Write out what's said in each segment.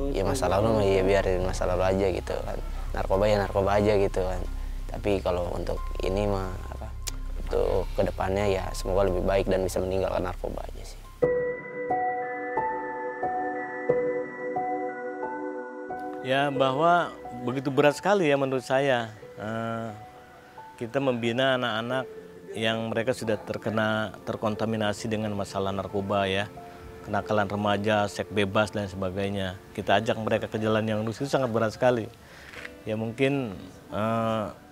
Ya masa lalu mah ya biarin masa lalu aja gitu kan. Narkoba ya narkoba aja gitu kan. Tapi kalau untuk ini mah untuk kedepannya ya semoga lebih baik dan bisa meninggalkan narkoba aja sih. Ya bahwa begitu berat sekali ya menurut saya kita membina anak-anak yang mereka sudah terkontaminasi dengan masalah narkoba ya, kenakalan remaja, seks bebas dan sebagainya. Kita ajak mereka ke jalan yang lurus itu sangat berat sekali. Ya mungkin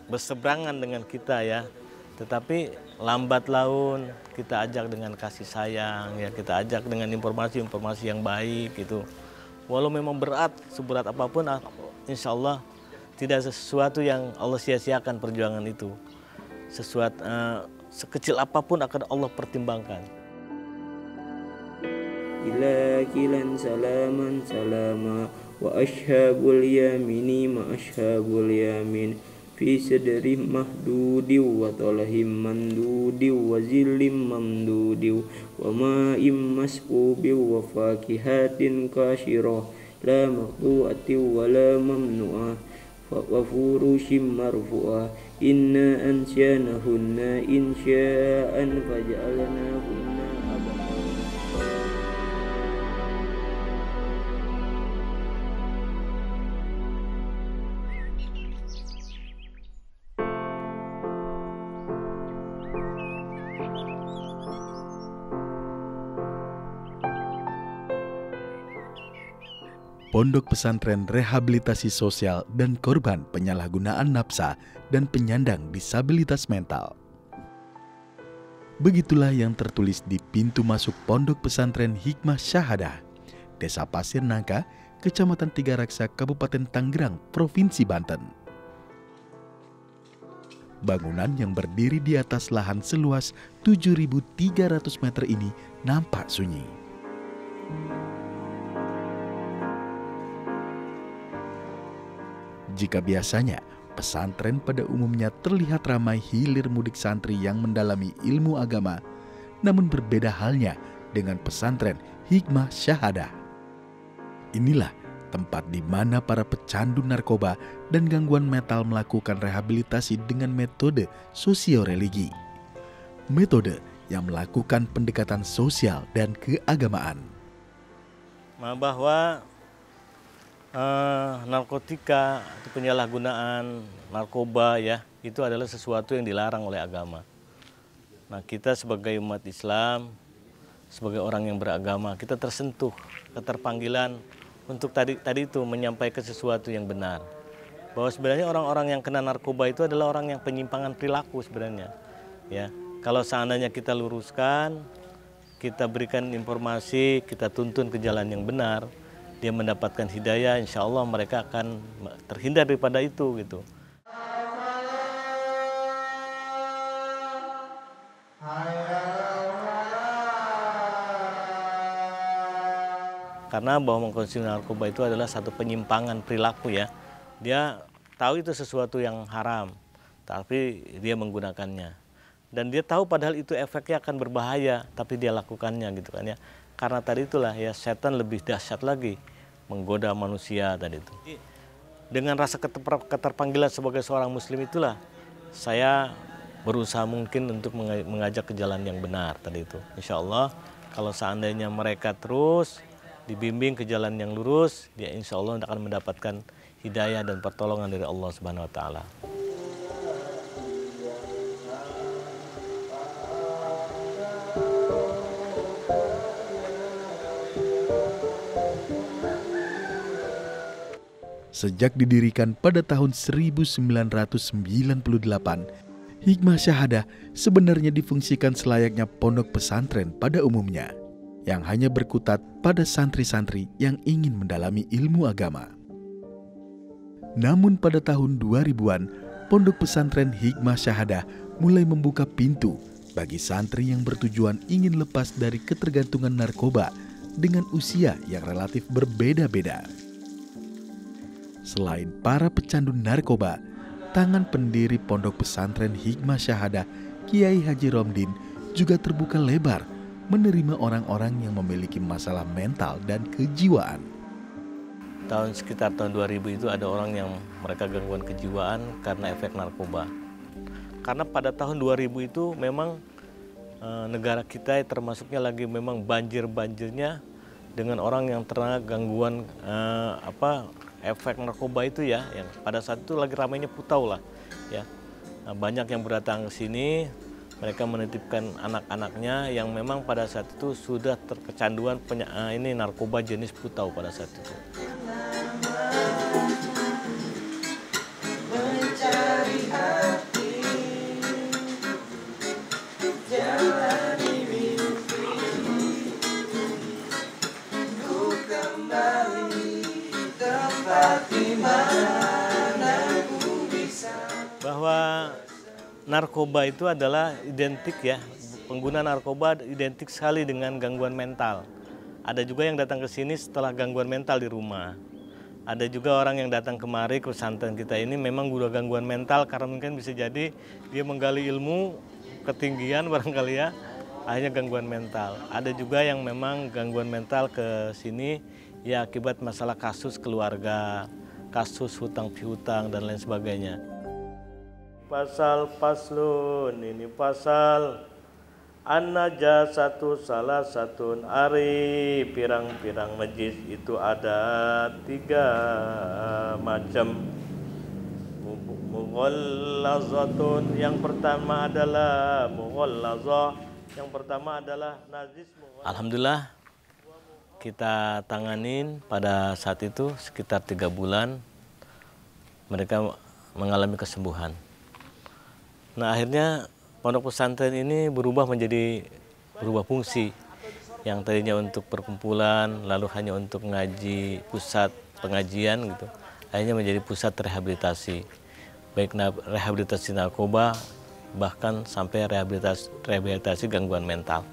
berseberangan dengan kita ya, tetapi lambat laun kita ajak dengan kasih sayang ya, kita ajak dengan informasi-informasi yang baik gitu. Walau memang berat, seberat apapun, insya Allah tidak sesuatu yang Allah sia-siakan perjuangan itu. Sesuatu sekecil apapun akan Allah pertimbangkan. Ilahilan salaman salama wa ashabul yamini ma ashabul yamin fi sadri mahdudi wa talahim mandudi wa zillim mamdudi wa ma'im masqubi wa fakihatin kasyirah la maqdu'ati wa la mamnu'ah wa furushim marfu'ah inna ansyanahunna insya'an faja'alnahunna abaqah. Pondok Pesantren Rehabilitasi Sosial dan Korban Penyalahgunaan Nafsa dan Penyandang Disabilitas Mental. Begitulah yang tertulis di pintu masuk Pondok Pesantren Hikmah Syahadah, Desa Pasir Nangka, Kecamatan Tiga Raksa, Kabupaten Tangerang, Provinsi Banten. Bangunan yang berdiri di atas lahan seluas 7.300 meter ini nampak sunyi. Jika biasanya pesantren pada umumnya terlihat ramai hilir mudik santri yang mendalami ilmu agama, namun berbeda halnya dengan pesantren Hikmah Syahadah. Inilah tempat di mana para pecandu narkoba dan gangguan mental melakukan rehabilitasi dengan metode sosio-religi. Metode yang melakukan pendekatan sosial dan keagamaan. Bahwa narkotika atau penyalahgunaan narkoba ya itu adalah sesuatu yang dilarang oleh agama. Nah, kita sebagai umat Islam, sebagai orang yang beragama, kita tersentuh keterpanggilan untuk tadi itu menyampaikan sesuatu yang benar. Bahwa sebenarnya orang-orang yang kena narkoba itu adalah orang yang penyimpangan perilaku sebenarnya. Ya, kalau seandainya kita luruskan, kita berikan informasi, kita tuntun ke jalan yang benar, dia mendapatkan hidayah, insya Allah mereka akan terhindar daripada itu gitu. Karena bahwa mengkonsumsi narkoba itu adalah satu penyimpangan perilaku ya. Dia tahu itu sesuatu yang haram, tapi dia menggunakannya. Dan dia tahu padahal itu efeknya akan berbahaya, tapi dia lakukannya gitu kan ya. Karena tadi itulah ya setan lebih dahsyat lagi menggoda manusia tadi itu. Dengan rasa keterpanggilan sebagai seorang muslim itulah saya berusaha mungkin untuk mengajak ke jalan yang benar tadi itu. Insya Allah kalau seandainya mereka terus dibimbing ke jalan yang lurus, dia insya Allah akan mendapatkan hidayah dan pertolongan dari Allah Subhanahu Wa Taala. Sejak didirikan pada tahun 1998, Hikmah Syahadah sebenarnya difungsikan selayaknya pondok pesantren pada umumnya, yang hanya berkutat pada santri-santri yang ingin mendalami ilmu agama. Namun pada tahun 2000-an, pondok pesantren Hikmah Syahadah mulai membuka pintu bagi santri yang bertujuan ingin lepas dari ketergantungan narkoba dengan usia yang relatif berbeda-beda. Selain para pecandu narkoba, tangan pendiri pondok pesantren Hikmah Syahadah, Kiai Haji Romdin, juga terbuka lebar menerima orang-orang yang memiliki masalah mental dan kejiwaan. Sekitar tahun 2000 itu ada orang yang mereka gangguan kejiwaan karena efek narkoba. Karena pada tahun 2000 itu memang negara kita termasuknya lagi memang banjir-banjirnya dengan orang yang terkena gangguan efek narkoba itu ya, yang pada saat itu lagi ramainya Putau lah ya. Banyak yang berdatang ke sini, mereka menitipkan anak-anaknya yang memang pada saat itu sudah terkecanduan narkoba jenis Putau pada saat itu. Bahwa narkoba itu adalah identik ya, pengguna narkoba identik sekali dengan gangguan mental. Ada juga yang datang ke sini setelah gangguan mental di rumah. Ada juga orang yang datang kemari ke pesantren kita ini memang udah gangguan mental karena mungkin bisa jadi dia menggali ilmu ketinggian barangkali ya, akhirnya gangguan mental. Ada juga yang memang gangguan mental ke sini ya akibat masalah kasus keluarga, kasus hutang piutang dan lain sebagainya. Pasal paslun, ini pasal an-najasatu salah satun, ari pirang-pirang najis itu ada 3 macam. Mughallazatun, yang pertama adalah mughallazah, yang pertama adalah najis. Alhamdulillah kita tanganin pada saat itu sekitar 3 bulan mereka mengalami kesembuhan. Nah akhirnya pondok pesantren ini berubah fungsi yang tadinya untuk perkumpulan lalu hanya untuk ngaji, pusat pengajian gitu, akhirnya menjadi pusat rehabilitasi, baik rehabilitasi narkoba bahkan sampai rehabilitasi gangguan mental.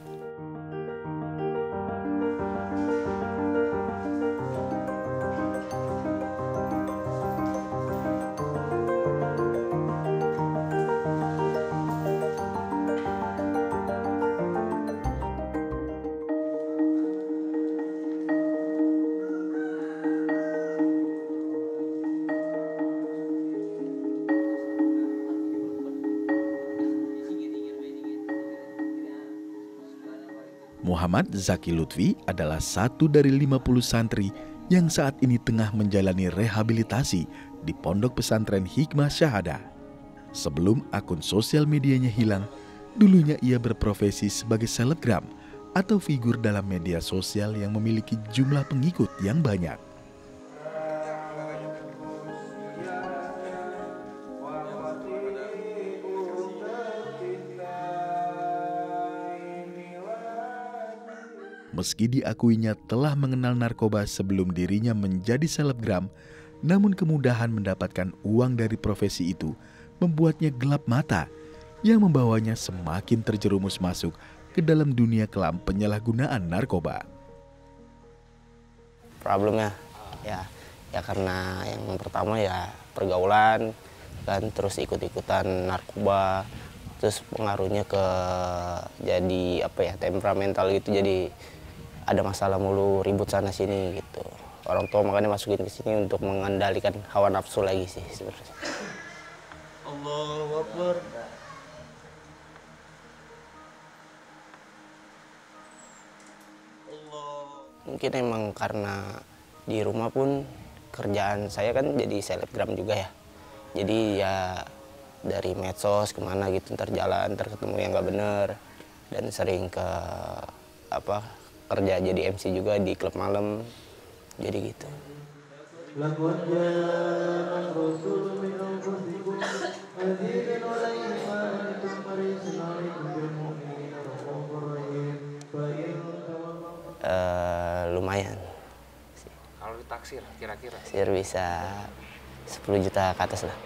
Muhammad Zaki Lutfi adalah satu dari 50 santri yang saat ini tengah menjalani rehabilitasi di Pondok Pesantren Hikmah Syahadah. Sebelum akun sosial medianya hilang, dulunya ia berprofesi sebagai selebgram atau figur dalam media sosial yang memiliki jumlah pengikut yang banyak. Meski diakuinya telah mengenal narkoba sebelum dirinya menjadi selebgram, namun kemudahan mendapatkan uang dari profesi itu membuatnya gelap mata yang membawanya semakin terjerumus masuk ke dalam dunia kelam penyalahgunaan narkoba. Problemnya ya karena yang pertama ya pergaulan kan, terus ikut-ikutan narkoba, terus pengaruhnya ke jadi temperamental gitu, jadi ada masalah mulu, ribut sana sini gitu. Orang tua makanya masukin ke sini untuk mengendalikan hawa nafsu lagi sih sebenarnya. Allahu Akbar. Mungkin emang karena di rumah pun kerjaan saya kan jadi selebgram juga ya. Jadi ya dari medsos kemana gitu ntar ketemu yang nggak bener, dan sering ke kerja jadi MC juga di klub malam, jadi gitu. Lumayan. Kalau ditaksir kira-kira? Taksir bisa 10 juta ke atas lah.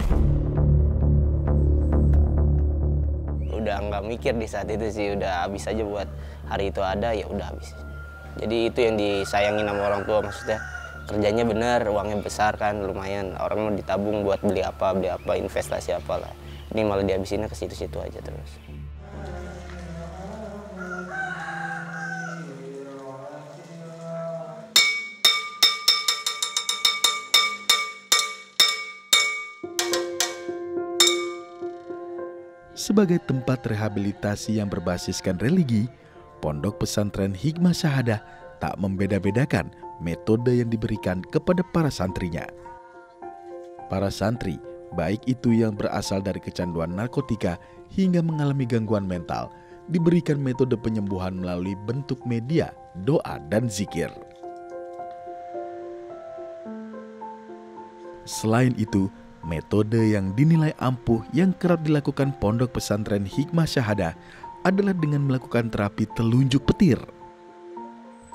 Udah nggak mikir di saat itu sih, udah habis aja buat hari itu ada, ya udah habis. Jadi itu yang disayangin sama orang tua, maksudnya kerjanya bener, uangnya besar kan, lumayan. Orang mau ditabung buat beli apa, investasi apalah. Ini malah dihabisinnya ke situ-situ aja terus. Sebagai tempat rehabilitasi yang berbasiskan religi, Pondok Pesantren Hikmah Syahadah tak membeda-bedakan metode yang diberikan kepada para santrinya. Para santri, baik itu yang berasal dari kecanduan narkotika hingga mengalami gangguan mental, diberikan metode penyembuhan melalui bentuk media, doa, dan zikir. Selain itu, metode yang dinilai ampuh yang kerap dilakukan Pondok Pesantren Hikmah Syahadah adalah dengan melakukan terapi telunjuk petir.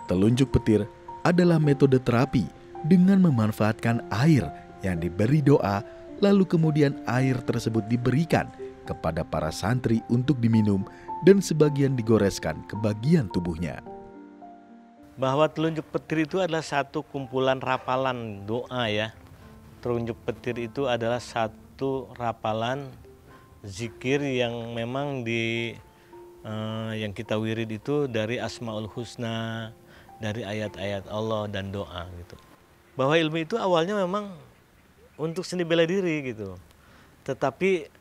Telunjuk petir adalah metode terapi dengan memanfaatkan air yang diberi doa, lalu kemudian air tersebut diberikan kepada para santri untuk diminum dan sebagian digoreskan ke bagian tubuhnya. Bahwa telunjuk petir itu adalah satu kumpulan rapalan doa ya. Telunjuk petir itu adalah satu rapalan zikir yang memang yang kita wirid itu dari Asmaul Husna, dari ayat-ayat Allah dan doa gitu. Bahwa ilmu itu awalnya memang untuk seni bela diri gitu. Tetapi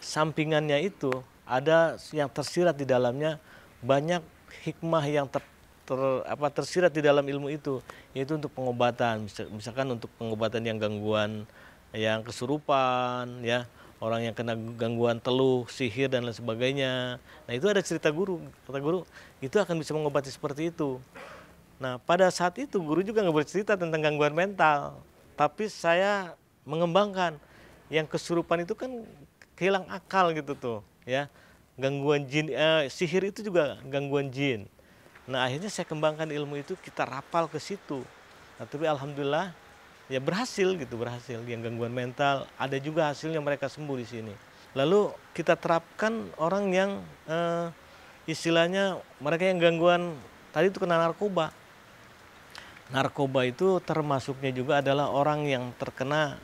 sampingannya itu ada yang tersirat di dalamnya, banyak hikmah yang tersirat di dalam ilmu itu, yaitu untuk pengobatan, misalkan untuk pengobatan yang gangguan yang kesurupan ya, orang yang kena gangguan teluh, sihir dan lain sebagainya. Nah, itu ada cerita guru, kata guru, itu akan bisa mengobati seperti itu. Nah, pada saat itu guru juga nggak bercerita tentang gangguan mental, tapi saya mengembangkan yang kesurupan itu kan hilang akal gitu tuh ya, gangguan jin, sihir itu juga gangguan jin. Nah, akhirnya saya kembangkan ilmu itu, kita rapal ke situ. Nah, tapi alhamdulillah ya berhasil gitu, berhasil. Yang gangguan mental ada juga hasilnya, mereka sembuh di sini. Lalu kita terapkan orang yang istilahnya mereka yang gangguan tadi itu kena narkoba. Narkoba itu termasuknya juga adalah orang yang terkena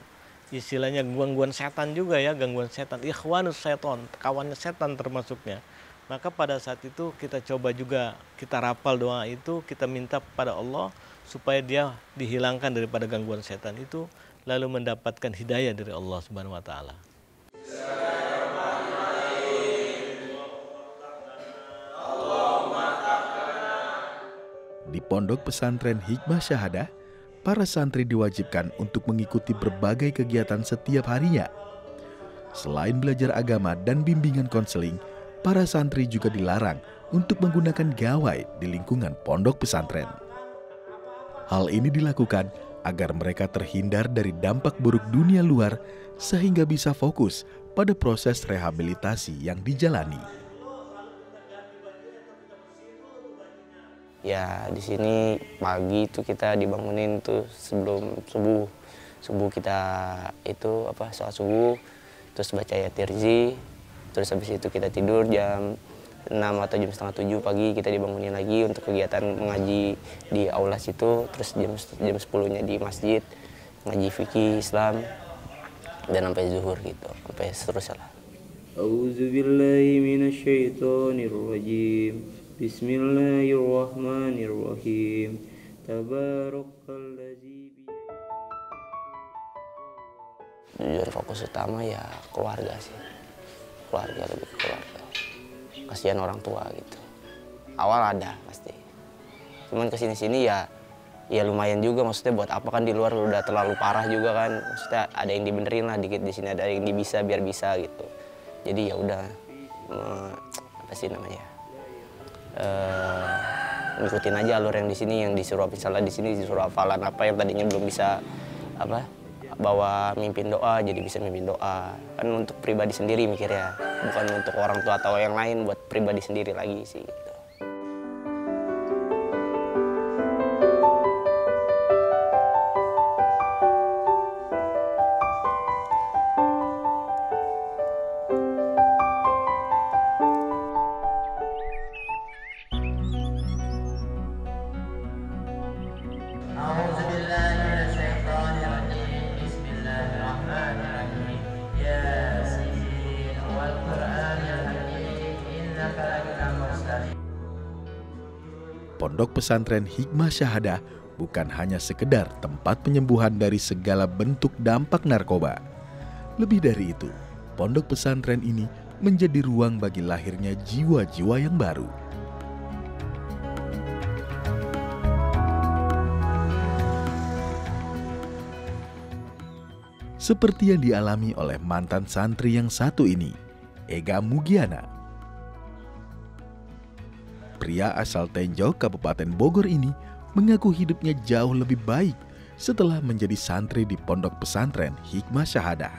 istilahnya gangguan setan juga ya, gangguan setan, ikhwanus seton, kawannya setan termasuknya. Maka pada saat itu kita coba juga, kita rapal doa itu, kita minta kepada Allah supaya dia dihilangkan daripada gangguan setan itu, lalu mendapatkan hidayah dari Allah Subhanahu wa taala. Di Pondok Pesantren Hikmah Syahadah, para santri diwajibkan untuk mengikuti berbagai kegiatan setiap harinya. Selain belajar agama dan bimbingan konseling, para santri juga dilarang untuk menggunakan gawai di lingkungan pondok pesantren. Hal ini dilakukan agar mereka terhindar dari dampak buruk dunia luar sehingga bisa fokus pada proses rehabilitasi yang dijalani. Ya, di sini pagi itu kita dibangunin tuh sebelum subuh kita itu sholat subuh, terus baca ayat tirzi. Terus habis itu kita tidur jam 6 atau jam setengah 7 pagi, kita dibangunin lagi untuk kegiatan mengaji di aula situ. Terus jam 10-nya di masjid, ngaji fikih Islam, dan sampai zuhur gitu, sampai seterusnya lah. A'udzubillahi minasyaitonirrajim. Bismillahirrahmanirrahim. Tabarakalladzi Tujuan fokus utama ya keluarga sih. Keluarga, lebih ke keluarga. Kasihan orang tua gitu. Awal ada pasti. Cuman kesini-sini ya lumayan juga, maksudnya buat apa kan, di luar udah terlalu parah juga kan. Maksudnya ada yang dibenerin lah dikit, di sini ada yang bisa biar bisa gitu. Jadi ya udah ngikutin aja alur yang di sini, yang disuruh misalnya di sini disuruh hafalan apa yang tadinya belum bisa bawa mimpin doa jadi bisa mimpin doa. Kan untuk pribadi sendiri mikirnya, bukan untuk orang tua atau yang lain, buat pribadi sendiri lagi sih gitu. Pondok Pesantren Hikmah Syahadah bukan hanya sekedar tempat penyembuhan dari segala bentuk dampak narkoba. Lebih dari itu, pondok pesantren ini menjadi ruang bagi lahirnya jiwa-jiwa yang baru. Seperti yang dialami oleh mantan santri yang satu ini, Ega Mugiana. Pria asal Tenjo, Kabupaten Bogor ini mengaku hidupnya jauh lebih baik setelah menjadi santri di Pondok Pesantren Hikmah Syahadah.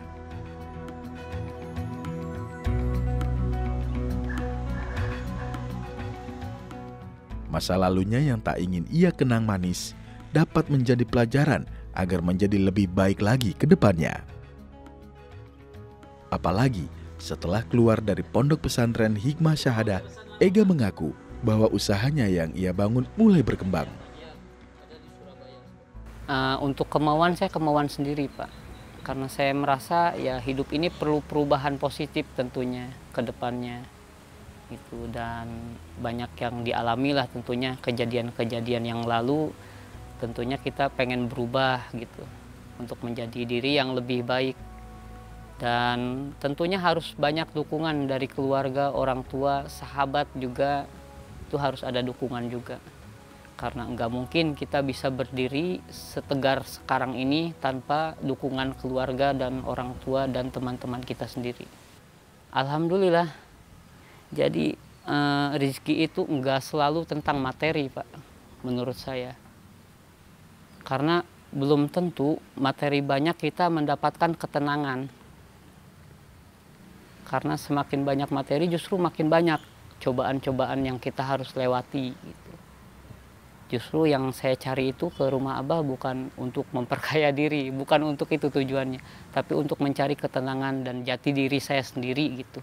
Masa lalunya yang tak ingin ia kenang manis dapat menjadi pelajaran agar menjadi lebih baik lagi ke depannya. Apalagi setelah keluar dari Pondok Pesantren Hikmah Syahadah, Ega mengaku bahwa usahanya yang ia bangun mulai berkembang. Untuk kemauan saya kemauan sendiri, Pak. Karena saya merasa ya hidup ini perlu perubahan positif tentunya ke depannya. Gitu. Dan banyak yang dialami lah tentunya kejadian-kejadian yang lalu. Tentunya kita pengen berubah gitu untuk menjadi diri yang lebih baik. Dan tentunya harus banyak dukungan dari keluarga, orang tua, sahabat juga. Itu harus ada dukungan juga. Karena nggak mungkin kita bisa berdiri setegar sekarang ini tanpa dukungan keluarga dan orang tua dan teman-teman kita sendiri. Alhamdulillah. Jadi rezeki itu nggak selalu tentang materi, Pak, menurut saya. Karena belum tentu materi banyak kita mendapatkan ketenangan. Karena semakin banyak materi justru makin banyak cobaan-cobaan yang kita harus lewati. Gitu. Justru yang saya cari itu ke rumah Abah bukan untuk memperkaya diri, bukan untuk itu tujuannya, tapi untuk mencari ketenangan dan jati diri saya sendiri gitu.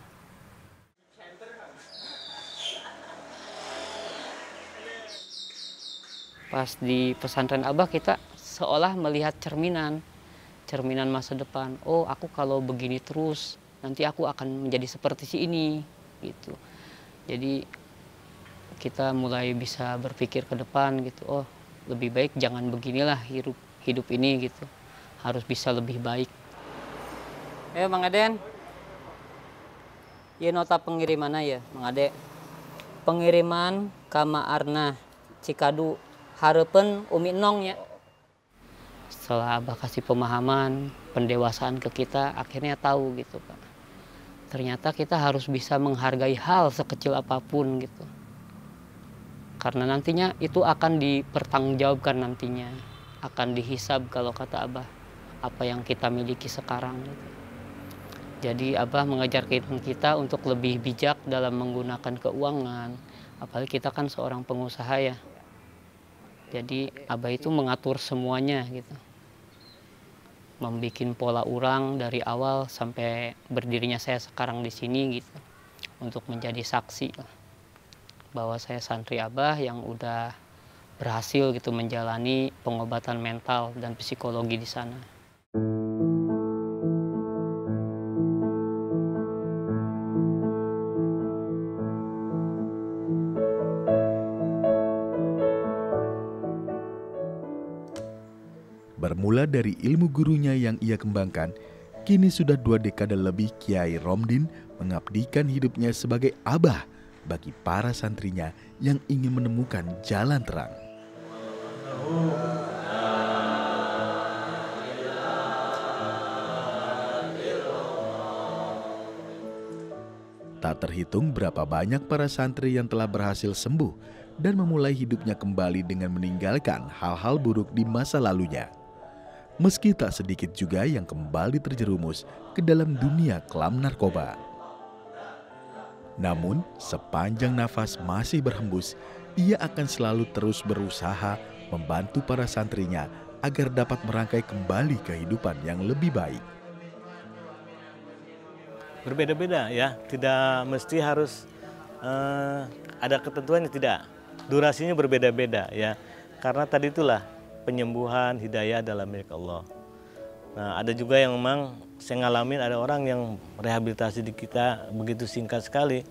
Pas di pesantren Abah kita seolah melihat cerminan masa depan. Oh, aku kalau begini terus nanti aku akan menjadi seperti si ini gitu. Jadi kita mulai bisa berpikir ke depan gitu. Oh, lebih baik jangan beginilah hidup ini gitu. Harus bisa lebih baik. Mang Aden. Ieu nota pengirimanna ya, Mang Ade. Pengiriman ka Arna Cikadu hareupeun Umi Nong ya. Setelah Abah kasih pemahaman, pendewasaan ke kita, akhirnya tahu gitu, Pak. Ternyata kita harus bisa menghargai hal sekecil apapun gitu. Karena nantinya itu akan dipertanggungjawabkan nantinya. Akan dihisab kalau kata Abah. Apa yang kita miliki sekarang gitu. Jadi Abah mengajarkan kita untuk lebih bijak dalam menggunakan keuangan. Apalagi kita kan seorang pengusaha ya. Jadi Abah itu mengatur semuanya gitu. Membikin pola urang dari awal sampai berdirinya saya sekarang di sini gitu. Untuk menjadi saksi bahwa saya santri Abah yang udah berhasil gitu menjalani pengobatan mental dan psikologi di sana. Bermula dari ilmu gurunya yang ia kembangkan, kini sudah 2 dekade lebih Kiai Romdin mengabdikan hidupnya sebagai abah bagi para santrinya yang ingin menemukan jalan terang. Tak terhitung berapa banyak para santri yang telah berhasil sembuh dan memulai hidupnya kembali dengan meninggalkan hal-hal buruk di masa lalunya. Meski tak sedikit juga yang kembali terjerumus ke dalam dunia kelam narkoba. Namun, sepanjang nafas masih berhembus, ia akan selalu terus berusaha membantu para santrinya agar dapat merangkai kembali kehidupan yang lebih baik. Berbeda-beda ya, tidak mesti harus ada ketentuannya, tidak. Durasinya berbeda-beda ya, karena tadi itulah penyembuhan, hidayah adalah milik Allah. Nah, ada juga yang memang saya ngalamin, ada orang yang rehabilitasi di kita begitu singkat sekali.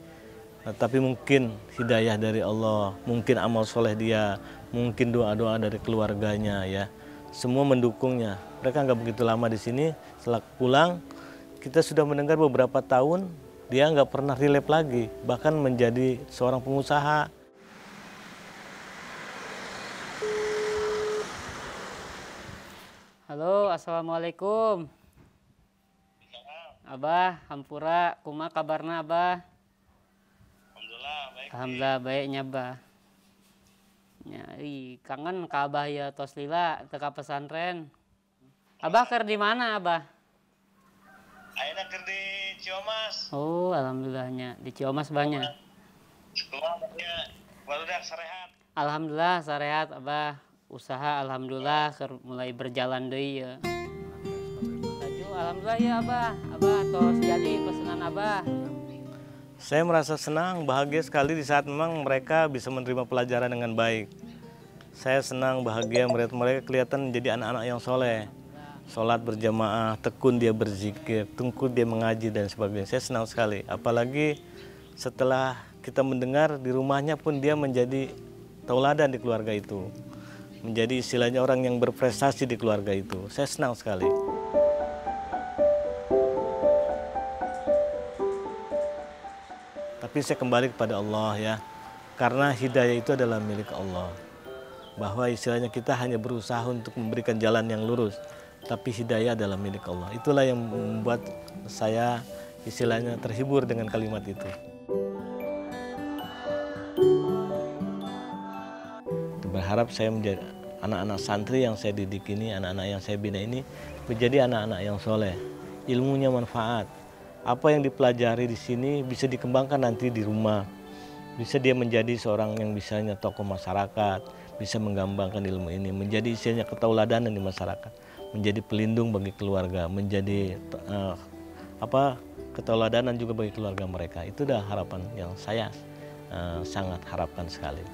Nah, tapi mungkin hidayah dari Allah, mungkin amal soleh dia, mungkin doa-doa dari keluarganya ya. Semua mendukungnya. Mereka nggak begitu lama di sini. Setelah pulang, kita sudah mendengar beberapa tahun dia nggak pernah relate lagi, bahkan menjadi seorang pengusaha. Halo, assalamualaikum. Abah, hampura, kumaha kabarna Abah? Alhamdulillah baik. Alhamdulillah baiknya Abah. Nyari kangen ka Abah ya tos lila teka pesantren. Abah keur di mana Abah? Ayeuna keur di Ciomas. Oh, alhamdulillahnya di Ciomas banyak. Keluarnya barudak sarehat. Alhamdulillah sarehat Abah. Usaha alhamdulillah mulai berjalan deui ya. Laju alhamdulillah ya Abah. Abah tos jadi pesanan Abah. Saya merasa senang, bahagia sekali di saat memang mereka bisa menerima pelajaran dengan baik. Saya senang, bahagia melihat mereka kelihatan menjadi anak-anak yang soleh. Sholat berjamaah, tekun dia berzikir, tekun dia mengaji dan sebagainya. Saya senang sekali. Apalagi setelah kita mendengar di rumahnya pun dia menjadi tauladan di keluarga itu. Menjadi istilahnya orang yang berprestasi di keluarga itu. Saya senang sekali. Tapi saya kembali kepada Allah ya. Karena hidayah itu adalah milik Allah. Bahwa istilahnya kita hanya berusaha untuk memberikan jalan yang lurus. Tapi hidayah adalah milik Allah. Itulah yang membuat saya istilahnya terhibur dengan kalimat itu. Berharap saya menjadi anak-anak santri yang saya didik ini, anak-anak yang saya bina ini menjadi anak-anak yang soleh, ilmunya manfaat. Apa yang dipelajari di sini bisa dikembangkan nanti di rumah. Bisa dia menjadi seorang yang bisanya tokoh masyarakat, bisa mengembangkan ilmu ini, menjadi istilahnya ketauladanan di masyarakat, menjadi pelindung bagi keluarga, menjadi ketauladanan juga bagi keluarga mereka. Itu dah harapan yang saya sangat harapkan sekali.